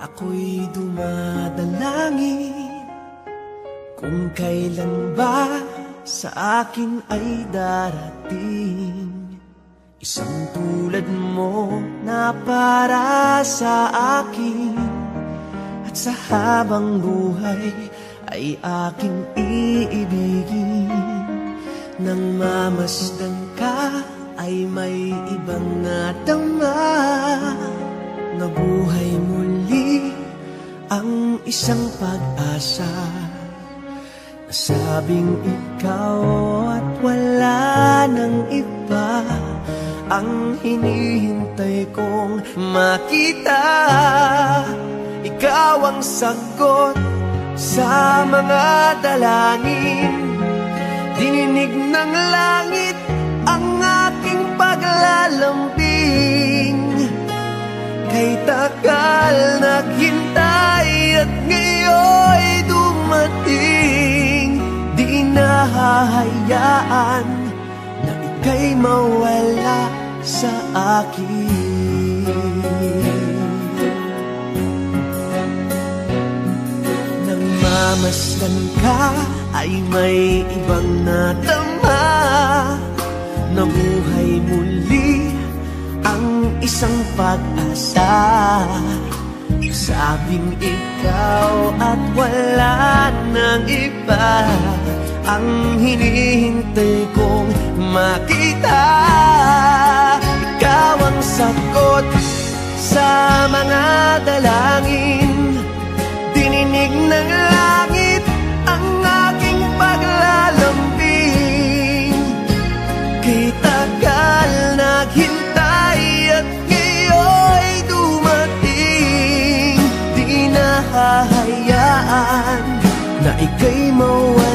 Ako'y dumadalangin kung kailan ba sa akin ay darating isang tulad mo na para sa akin. At sa habang buhay ay aking iibigin. Nang mamasdan ka ay may ibang nadama, na buhay muli ang isang pag-asa. Nasabing ikaw at wala nang iba ang hinihintay kong makita. Ikaw ang sagot sa mga dalangin, dininig ng langit ang aking paglalambing. Kay tagal naghintay at ngayon'y dumating. Di nahahayaan na ika'y mawala sa akin. Nang mamasdan ka ay may ibang nadama, na buhay muli ang isang pag-asa. Sabing ikaw at wala nang iba ang hinihintay kong makita. Ikaw ang sagot sa mga dalangin, dininig ng langit ang aking paglalambing. Kay tagal naghintay at ngayon'y dumating. Di nahahayaan na ika'y mawala